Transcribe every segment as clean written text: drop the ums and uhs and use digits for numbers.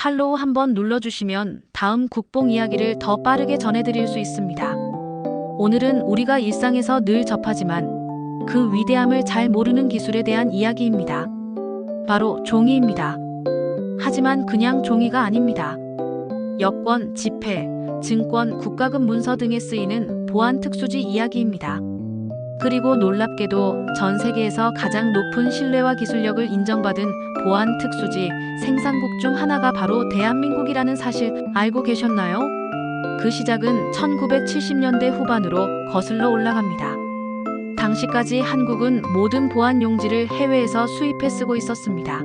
팔로우 한번 눌러주시면 다음 국뽕 이야기를 더 빠르게 전해드릴 수 있습니다. 오늘은 우리가 일상에서 늘 접하지만 그 위대함을 잘 모르는 기술에 대한 이야기입니다. 바로 종이입니다. 하지만 그냥 종이가 아닙니다. 여권, 지폐, 증권, 국가급 문서 등에 쓰이는 보안 특수지 이야기입니다. 그리고 놀랍게도 전 세계에서 가장 높은 신뢰와 기술력을 인정받은 보안 특수지 생산국 중 하나가 바로 대한민국이라는 사실 알고 계셨나요? 그 시작은 1970년대 후반으로 거슬러 올라갑니다. 당시까지 한국은 모든 보안 용지를 해외에서 수입해 쓰고 있었습니다.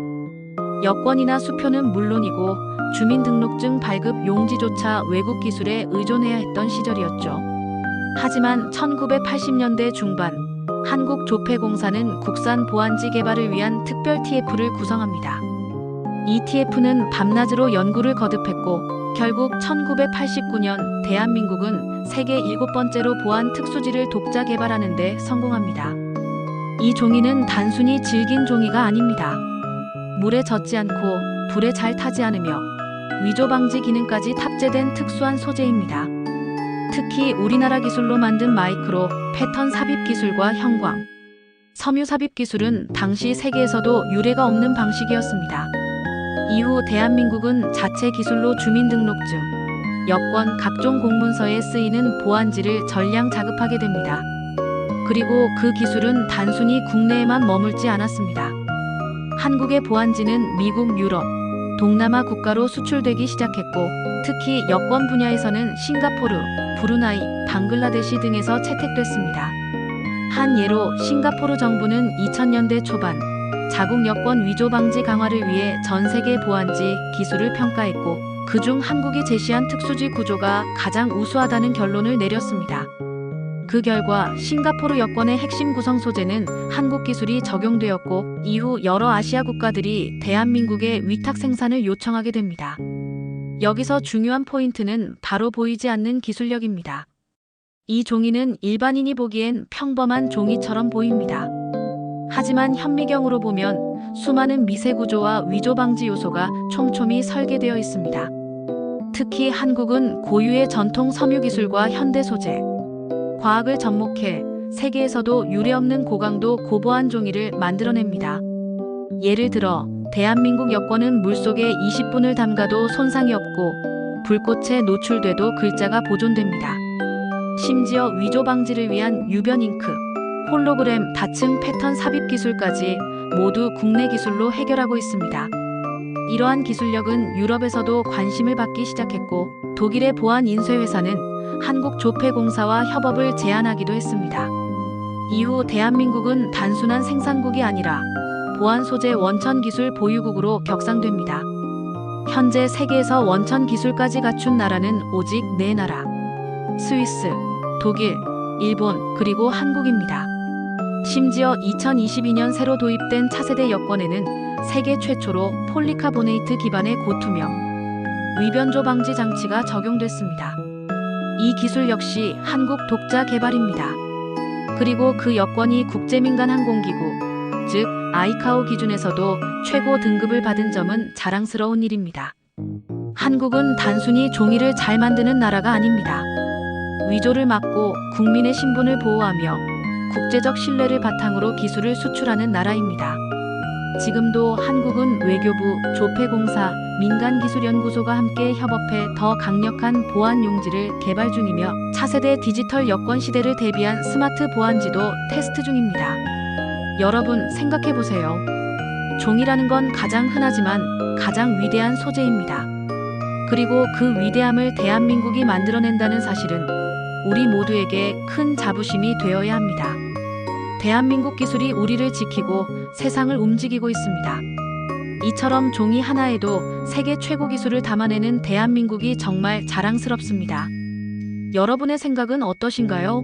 여권이나 수표는 물론이고 주민등록증 발급 용지조차 외국 기술에 의존해야 했던 시절이었죠. 하지만 1980년대 중반 한국조폐공사는 국산 보안지 개발을 위한 특별 TF를 구성합니다. 이 TF는 밤낮으로 연구를 거듭했고 결국 1989년 대한민국은 세계 7번째로 보안 특수지를 독자 개발하는 데 성공합니다. 이 종이는 단순히 질긴 종이가 아닙니다. 물에 젖지 않고 불에 잘 타지 않으며 위조 방지 기능까지 탑재된 특수한 소재입니다. 특히 우리나라 기술로 만든 마이크로 패턴 삽입 기술과 형광, 섬유 삽입 기술은 당시 세계에서도 유례가 없는 방식이었습니다. 이후 대한민국은 자체 기술로 주민등록증, 여권, 각종 공문서에 쓰이는 보안지를 전량 자급하게 됩니다. 그리고 그 기술은 단순히 국내에만 머물지 않았습니다. 한국의 보안지는 미국, 유럽, 동남아 국가로 수출되기 시작했고 특히 여권 분야에서는 싱가포르, 브루나이, 방글라데시 등에서 채택됐습니다. 한 예로 싱가포르 정부는 2000년대 초반 자국 여권 위조 방지 강화를 위해 전 세계 보안지 기술을 평가했고 그중 한국이 제시한 특수지 구조가 가장 우수하다는 결론을 내렸습니다. 그 결과 싱가포르 여권의 핵심 구성 소재는 한국 기술이 적용되었고 이후 여러 아시아 국가들이 대한민국의 위탁 생산을 요청하게 됩니다. 여기서 중요한 포인트는 바로 보이지 않는 기술력입니다. 이 종이는 일반인이 보기엔 평범한 종이처럼 보입니다. 하지만 현미경으로 보면 수많은 미세 구조와 위조 방지 요소가 촘촘히 설계되어 있습니다. 특히 한국은 고유의 전통 섬유 기술과 현대 소재, 과학을 접목해 세계에서도 유례없는 고강도 고보안 종이를 만들어냅니다. 예를 들어 대한민국 여권은 물속에 20분을 담가도 손상이 없고 불꽃에 노출돼도 글자가 보존됩니다. 심지어 위조 방지를 위한 유변 잉크, 홀로그램, 다층 패턴 삽입 기술까지 모두 국내 기술로 해결하고 있습니다. 이러한 기술력은 유럽에서도 관심을 받기 시작했고 독일의 보안 인쇄회사는 한국조폐공사와 협업을 제안하기도 했습니다. 이후 대한민국은 단순한 생산국이 아니라 보안 소재 원천 기술 보유국으로 격상됩니다. 현재 세계에서 원천 기술까지 갖춘 나라는 오직 4나라. 스위스, 독일, 일본, 그리고 한국입니다. 심지어 2022년 새로 도입된 차세대 여권에는 세계 최초로 폴리카보네이트 기반의 고투명, 위변조 방지 장치가 적용됐습니다. 이 기술 역시 한국 독자 개발입니다. 그리고 그 여권이 국제민간항공기구, 즉 아이카오 기준에서도 최고 등급을 받은 점은 자랑스러운 일입니다. 한국은 단순히 종이를 잘 만드는 나라가 아닙니다. 위조를 막고 국민의 신분을 보호하며 국제적 신뢰를 바탕으로 기술을 수출하는 나라입니다. 지금도 한국은 외교부, 조폐공사, 민간기술연구소가 함께 협업해 더 강력한 보안 용지를 개발 중이며 차세대 디지털 여권 시대를 대비한 스마트 보안지도 테스트 중입니다. 여러분 생각해보세요. 종이라는 건 가장 흔하지만 가장 위대한 소재입니다. 그리고 그 위대함을 대한민국이 만들어낸다는 사실은 우리 모두에게 큰 자부심이 되어야 합니다. 대한민국 기술이 우리를 지키고 세상을 움직이고 있습니다. 이처럼 종이 하나에도 세계 최고 기술을 담아내는 대한민국이 정말 자랑스럽습니다. 여러분의 생각은 어떠신가요?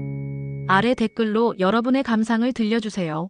아래 댓글로 여러분의 감상을 들려주세요.